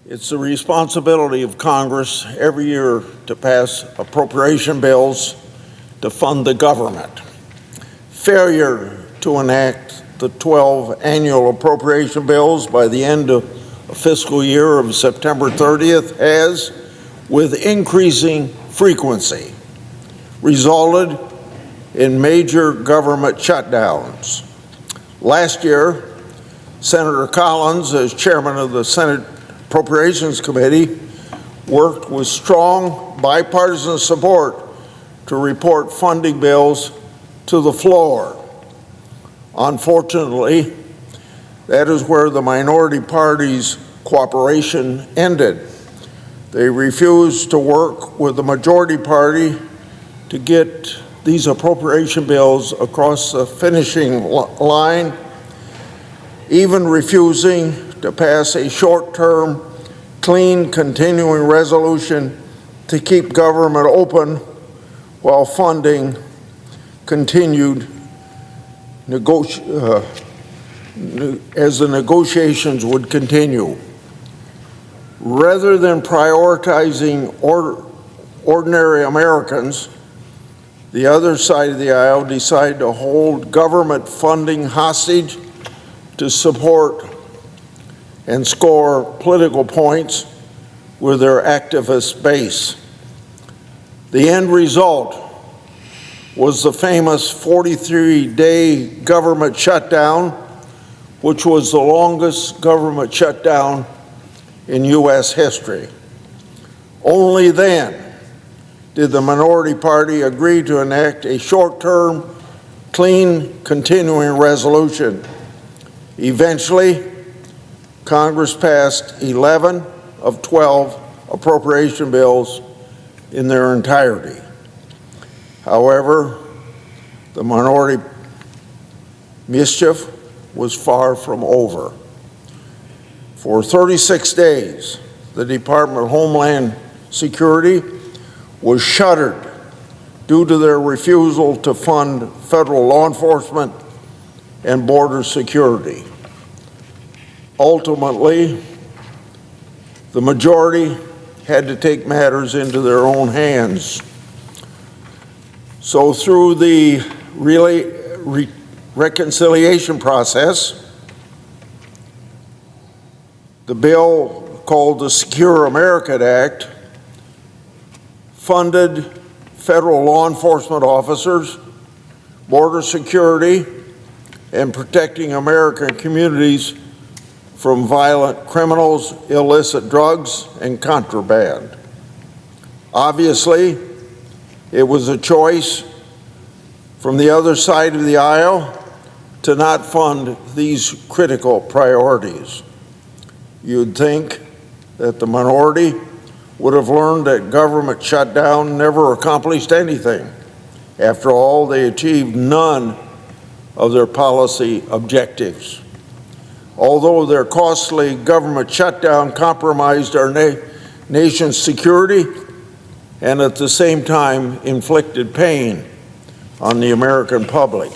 It's the responsibility of Congress every year to pass appropriation bills to fund the government. Failure to enact the 12 annual appropriation bills by the end of a fiscal year of September 30th has, with increasing frequency, resulted in major government shutdowns. Last year, Senator Collins, as chairman of the Senate Appropriations Committee, worked with strong bipartisan support to report funding bills to the floor. Unfortunately, that is where the minority party's cooperation ended. They refused to work with the majority party to get these appropriation bills across the finishing line, even refusing to pass a short-term, clean, continuing resolution to keep government open while funding continued as the negotiations would continue. Rather than prioritizing ordinary Americans, the other side of the aisle decided to hold government funding hostage to support and score political points with their activist base. The end result was the famous 43-day government shutdown, which was the longest government shutdown in U.S. history. Only then did the minority party agree to enact a short-term, clean, continuing resolution. Eventually, Congress passed 11 of 12 appropriation bills in their entirety. However, the minority mischief was far from over. For 36 days, the Department of Homeland Security was shuttered due to their refusal to fund federal law enforcement and border security. Ultimately, the majority had to take matters into their own hands. So through the reconciliation process, the bill called the Secure America Act funded federal law enforcement officers, border security, and protecting American communities from violent criminals, illicit drugs, and contraband. Obviously, it was a choice from the other side of the aisle to not fund these critical priorities. You'd think that the minority would have learned that government shutdown never accomplished anything. After all, they achieved none of their policy objectives. Although their costly government shutdown compromised our nation's security and at the same time inflicted pain on the American public.